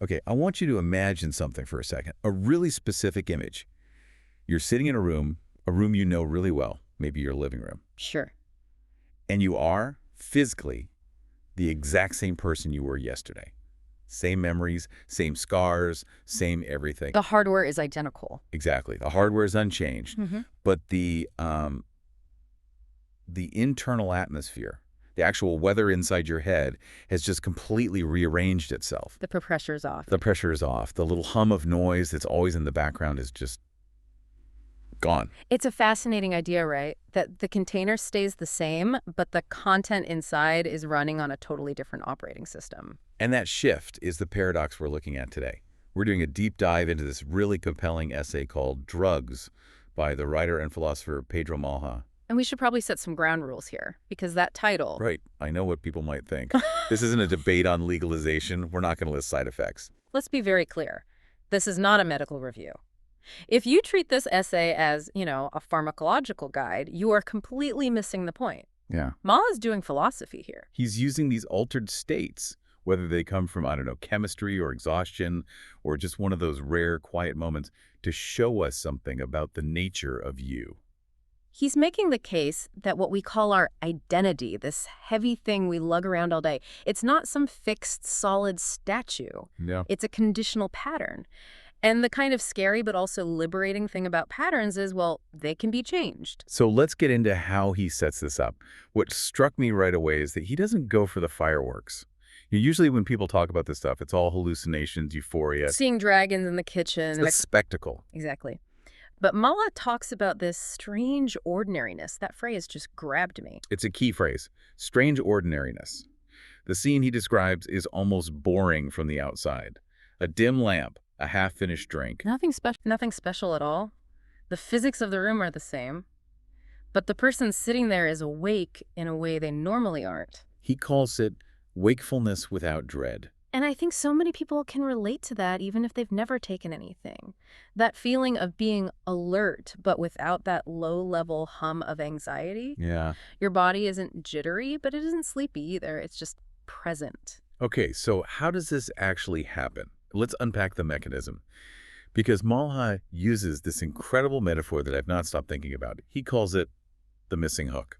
Okay, I want you to imagine something for a second, a really specific image. You're sitting in a room you know really well, maybe your living room, Sure. and you are, physically, the exact same person you were yesterday. Same memories, same scars, same everything. The hardware is identical. Exactly. The hardware is unchanged, but the internal atmosphere, the actual weather inside your head, has just completely rearranged itself. The pressure is off. The pressure is off. The little hum of noise that's always in the background is just gone. It's a fascinating idea, right? That the container stays the same, but the content inside is running on a totally different operating system. And that shift is the paradox we're looking at today. We're doing a deep dive into this really compelling essay called Drugs by the writer and philosopher Pedro Malha. And we should probably set some ground rules here, because that title... Right. I know what people might think. This isn't a debate on legalization. We're not going to list side effects. Let's be very clear. This is not a medical review. If you treat this essay as, a pharmacological guide, you are completely missing the point. Yeah. Malha's doing philosophy here. He's using these altered states, whether they come from, I don't know, chemistry or exhaustion or just one of those rare quiet moments, to show us something about the nature of you. He's making the case that what we call our identity, this heavy thing we lug around all day, it's not some fixed, solid statue. Yeah. It's a conditional pattern. And the kind of scary but also liberating thing about patterns is, well, they can be changed. So let's get into how he sets this up. What struck me right away is that he doesn't go for the fireworks. Usually when people talk about this stuff, it's all hallucinations, euphoria. Seeing dragons in the kitchen. It's a spectacle. Exactly. But Malha talks about this strange ordinariness. That phrase just grabbed me. It's a key phrase, strange ordinariness. The scene he describes is almost boring from the outside. A dim lamp, a half-finished drink. Nothing special at all. The physics of the room are the same. But the person sitting there is awake in a way they normally aren't. He calls it wakefulness without dread. And I think so many people can relate to that even if they've never taken anything. That feeling of being alert, but without that low-level hum of anxiety. Yeah. Your body isn't jittery, but it isn't sleepy either. It's just present. Okay, so how does this actually happen? Let's unpack the mechanism. Because Malha uses this incredible metaphor that I've not stopped thinking about. He calls it the missing hook.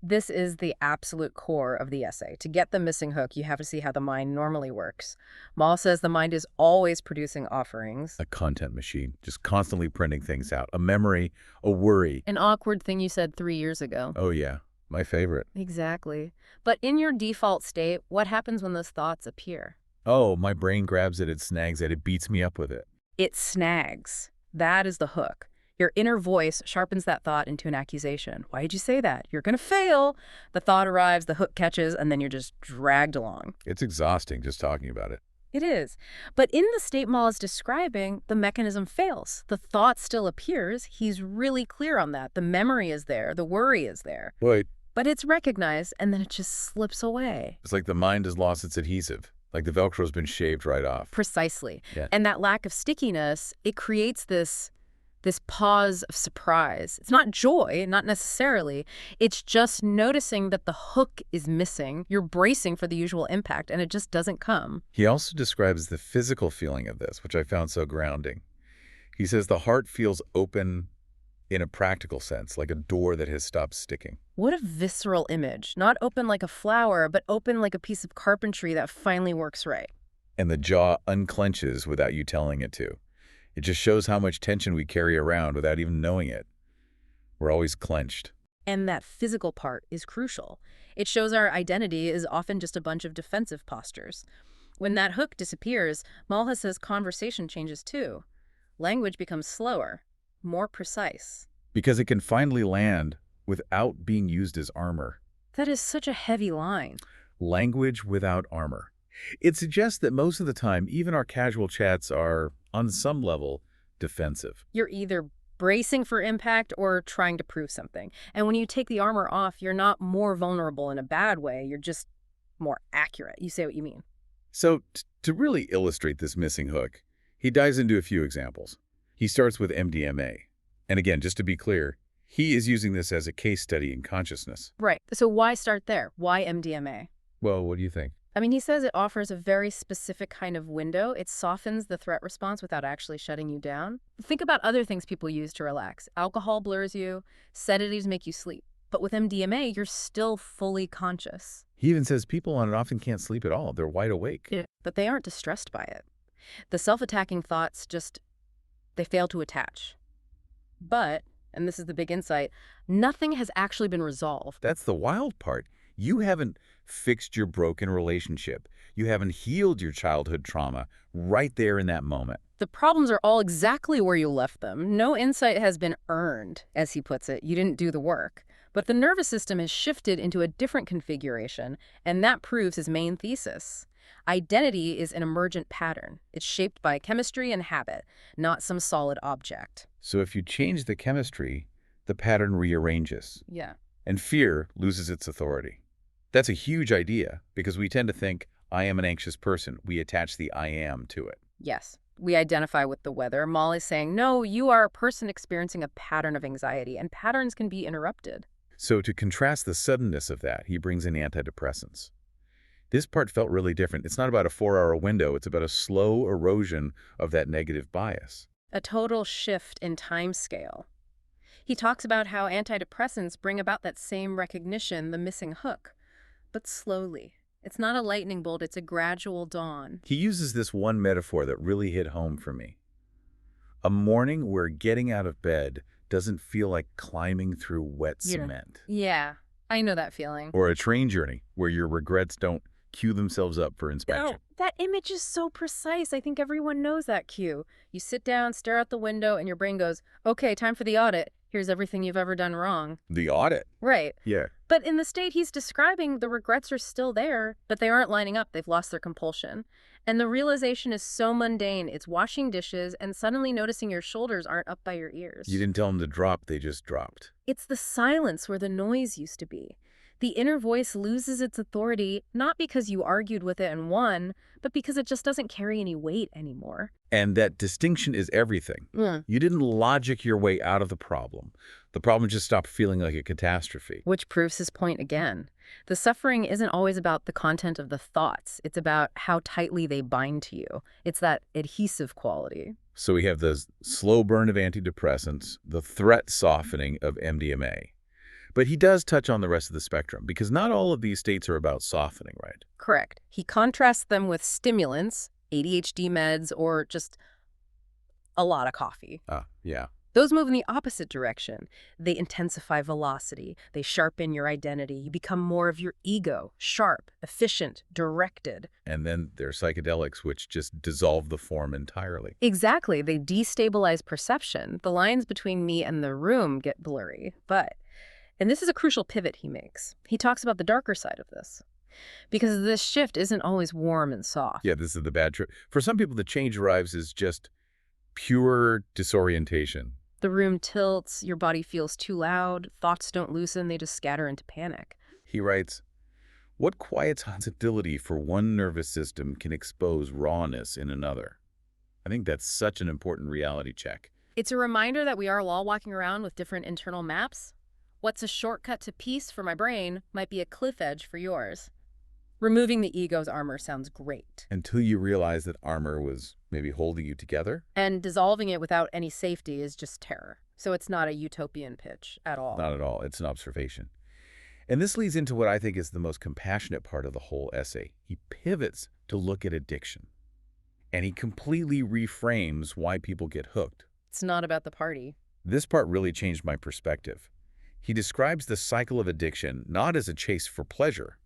This is the absolute core of the essay. To get the missing hook, you have to see how the mind normally works. Malha says the mind is always producing offerings. A content machine, just constantly printing things out. A memory, a worry. An awkward thing you said 3 years ago. Oh yeah, my favorite. Exactly. But in your default state, what happens when those thoughts appear? Oh, my brain grabs it, it snags it, it beats me up with it. It snags. That is the hook. Your inner voice sharpens that thought into an accusation. Why did you say that? You're going to fail. The thought arrives, the hook catches, and then you're just dragged along. It's exhausting just talking about it. It is. But in the state Malha is describing, the mechanism fails. The thought still appears. He's really clear on that. The memory is there. The worry is there. Wait. But it's recognized, and then it just slips away. It's like the mind has lost its adhesive. Like the Velcro's been shaved right off. Precisely. Yeah. And that lack of stickiness, it creates this pause of surprise. It's not joy, not necessarily. It's just noticing that the hook is missing. You're bracing for the usual impact, and it just doesn't come. He also describes the physical feeling of this, which I found so grounding. He says the heart feels open in a practical sense, like a door that has stopped sticking. What a visceral image. Not open like a flower, but open like a piece of carpentry that finally works right. And the jaw unclenches without you telling it to. It just shows how much tension we carry around without even knowing it. We're always clenched. And that physical part is crucial. It shows our identity is often just a bunch of defensive postures. When that hook disappears, Malha says conversation changes too. Language becomes slower, more precise. Because it can finally land without being used as armor. That is such a heavy line. Language without armor. It suggests that most of the time, even our casual chats are, on some level, defensive. You're either bracing for impact or trying to prove something. And when you take the armor off, you're not more vulnerable in a bad way. You're just more accurate. You say what you mean. So, to really illustrate this missing hook, he dives into a few examples. He starts with MDMA. And again, just to be clear, he is using this as a case study in consciousness. Right. So why start there? Why MDMA? Well, what do you think? I mean, he says it offers a very specific kind of window. It softens the threat response without actually shutting you down. Think about other things people use to relax. Alcohol blurs you, sedatives make you sleep. But with MDMA, you're still fully conscious. He even says people on it often can't sleep at all. They're wide awake. Yeah. But they aren't distressed by it. The self-attacking thoughts they fail to attach. But, and this is the big insight, nothing has actually been resolved. That's the wild part. You haven't fixed your broken relationship. You haven't healed your childhood trauma right there in that moment. The problems are all exactly where you left them. No insight has been earned, as he puts it. You didn't do the work. But the nervous system has shifted into a different configuration, and that proves his main thesis. Identity is an emergent pattern. It's shaped by chemistry and habit, not some solid object. So if you change the chemistry, the pattern rearranges, Yeah. and fear loses its authority. That's a huge idea because we tend to think, I am an anxious person. We attach the I am to it. Yes. We identify with the weather. Molly's saying, no, you are a person experiencing a pattern of anxiety, and patterns can be interrupted. So to contrast the suddenness of that, he brings in antidepressants. This part felt really different. It's not about a 4-hour window. It's about a slow erosion of that negative bias. A total shift in time scale. He talks about how antidepressants bring about that same recognition, the missing hook, but slowly. It's not a lightning bolt, it's a gradual dawn. He uses this one metaphor that really hit home for me. A morning where getting out of bed doesn't feel like climbing through wet cement. Yeah, I know that feeling. Or a train journey where your regrets don't cue themselves up for inspection. Oh, that image is so precise. I think everyone knows that cue. You sit down, stare out the window, and your brain goes, okay, time for the audit. Here's everything you've ever done wrong. The audit. Right. Yeah. But in the state he's describing, the regrets are still there, but they aren't lining up. They've lost their compulsion. And the realization is so mundane. It's washing dishes and suddenly noticing your shoulders aren't up by your ears. You didn't tell them to drop, they just dropped. It's the silence where the noise used to be. The inner voice loses its authority, not because you argued with it and won, but because it just doesn't carry any weight anymore. And that distinction is everything. Mm. You didn't logic your way out of the problem. The problem just stopped feeling like a catastrophe. Which proves his point again. The suffering isn't always about the content of the thoughts. It's about how tightly they bind to you. It's that adhesive quality. So we have the slow burn of antidepressants, the threat softening of MDMA. But he does touch on the rest of the spectrum, because not all of these states are about softening, right? Correct. He contrasts them with stimulants, ADHD meds, or just a lot of coffee. Yeah. Those move in the opposite direction. They intensify velocity. They sharpen your identity. You become more of your ego, sharp, efficient, directed. And then there are psychedelics, which just dissolve the form entirely. Exactly. They destabilize perception. The lines between me and the room get blurry. And this is a crucial pivot he makes. He talks about the darker side of this. Because this shift isn't always warm and soft. Yeah, this is the bad trip. For some people, the change arrives as just pure disorientation. The room tilts, your body feels too loud, thoughts don't loosen, they just scatter into panic. He writes, what quiets hostility for one nervous system can expose rawness in another? I think that's such an important reality check. It's a reminder that we are all walking around with different internal maps. What's a shortcut to peace for my brain might be a cliff edge for yours. Removing the ego's armor sounds great. Until you realize that armor was maybe holding you together? And dissolving it without any safety is just terror. So it's not a utopian pitch at all. Not at all. It's an observation. And this leads into what I think is the most compassionate part of the whole essay. He pivots to look at addiction. And he completely reframes why people get hooked. It's not about the party. This part really changed my perspective. He describes the cycle of addiction not as a chase for pleasure,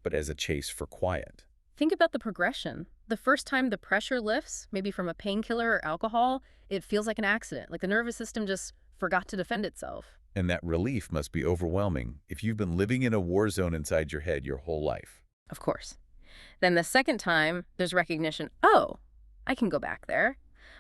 but as a chase for quiet. Think about the progression. The first time the pressure lifts, maybe from a painkiller or alcohol, it feels like an accident, like the nervous system just forgot to defend itself. And that relief must be overwhelming if you've been living in a war zone inside your head your whole life. Of course. Then the second time, there's recognition, oh, I can go back there.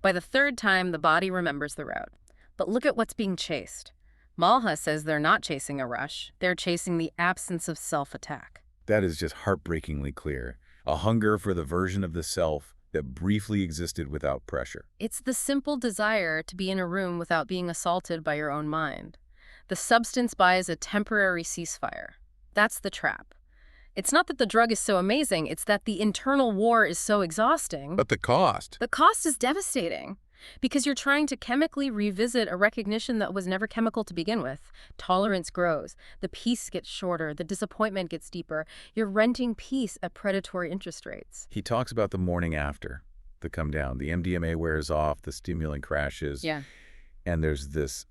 By the third time, the body remembers the route. But look at what's being chased. Malha says they're not chasing a rush. They're chasing the absence of self-attack. That is just heartbreakingly clear. A hunger for the version of the self that briefly existed without pressure. It's the simple desire to be in a room without being assaulted by your own mind. The substance buys a temporary ceasefire. That's the trap. It's not that the drug is so amazing, it's that the internal war is so exhausting. But the cost. The cost is devastating because you're trying to chemically revisit a recognition that was never chemical to begin with. Tolerance grows, the peace gets shorter, the disappointment gets deeper. You're renting peace at predatory interest rates. He talks about the morning after, the come down. The MDMA wears off, the stimulant crashes, Yeah. and there's this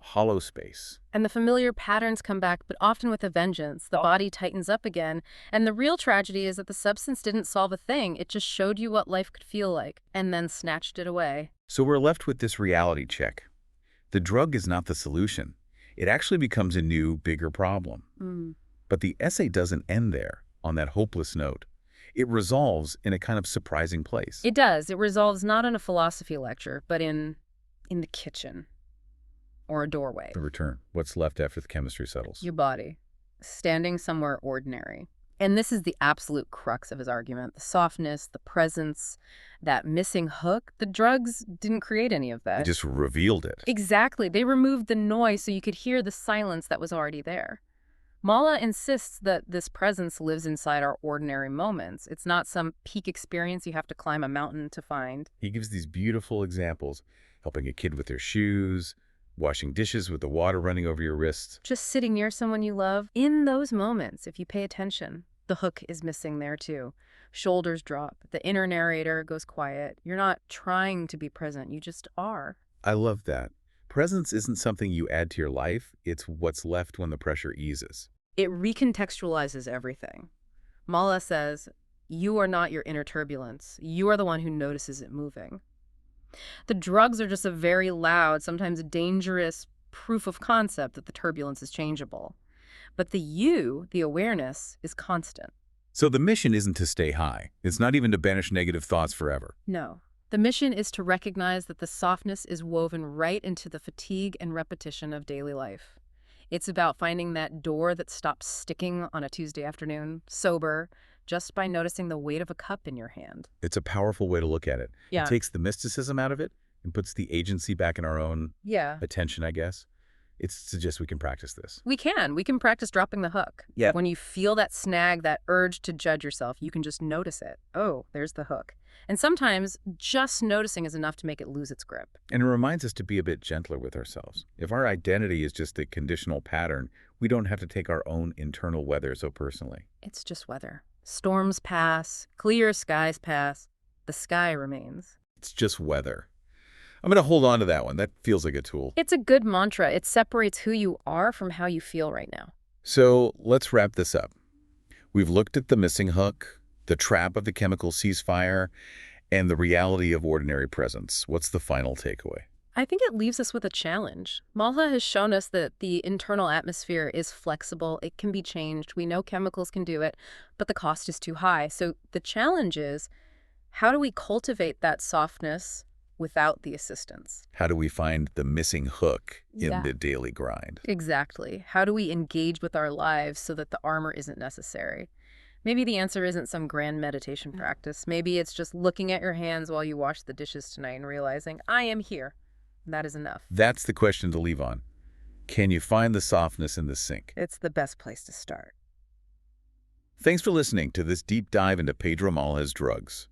hollow space. And the familiar patterns come back, but often with a vengeance. The body tightens up again. And the real tragedy is that the substance didn't solve a thing. It just showed you what life could feel like, and then snatched it away. So we're left with this reality check. The drug is not the solution. It actually becomes a new, bigger problem. But the essay doesn't end there, on that hopeless note. It resolves in a kind of surprising place. It does. It resolves not in a philosophy lecture, but in the kitchen. Or a doorway. The return. What's left after the chemistry settles? Your body. Standing somewhere ordinary. And this is the absolute crux of his argument. The softness, the presence, that missing hook. The drugs didn't create any of that. It just revealed it. Exactly. They removed the noise so you could hear the silence that was already there. Mala insists that this presence lives inside our ordinary moments. It's not some peak experience you have to climb a mountain to find. He gives these beautiful examples, helping a kid with their shoes, washing dishes with the water running over your wrists. Just sitting near someone you love. In those moments, if you pay attention, the hook is missing there too. Shoulders drop. The inner narrator goes quiet. You're not trying to be present. You just are. I love that. Presence isn't something you add to your life. It's what's left when the pressure eases. It recontextualizes everything. Mala says, you are not your inner turbulence. You are the one who notices it moving. The drugs are just a very loud, sometimes dangerous proof of concept that the turbulence is changeable. But the you, the awareness, is constant. So the mission isn't to stay high. It's not even to banish negative thoughts forever. No. The mission is to recognize that the softness is woven right into the fatigue and repetition of daily life. It's about finding that door that stops sticking on a Tuesday afternoon, sober, just by noticing the weight of a cup in your hand. It's a powerful way to look at it. Yeah. It takes the mysticism out of it and puts the agency back in our own attention, I guess. It suggests we can practice this. We can practice dropping the hook. Yeah. When you feel that snag, that urge to judge yourself, you can just notice it. Oh, there's the hook. And sometimes just noticing is enough to make it lose its grip. And it reminds us to be a bit gentler with ourselves. If our identity is just a conditional pattern, we don't have to take our own internal weather so personally. It's just weather. Storms pass, clear skies pass, the sky remains. It's just weather. I'm going to hold on to that one. That feels like a tool. It's a good mantra. It separates who you are from how you feel right now. So let's wrap this up. We've looked at the missing hook, the trap of the chemical ceasefire, and the reality of ordinary presence. What's the final takeaway? I think it leaves us with a challenge. Malha has shown us that the internal atmosphere is flexible. It can be changed. We know chemicals can do it, but the cost is too high. So the challenge is, how do we cultivate that softness without the assistance? How do we find the missing hook in the daily grind? Exactly. How do we engage with our lives so that the armor isn't necessary? Maybe the answer isn't some grand meditation practice. Maybe it's just looking at your hands while you wash the dishes tonight and realizing, I am here. That is enough. That's the question to leave on. Can you find the softness in the sink? It's the best place to start. Thanks for listening to this deep dive into Pedro Malha's drugs.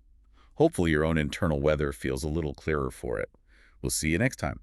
Hopefully your own internal weather feels a little clearer for it. We'll see you next time.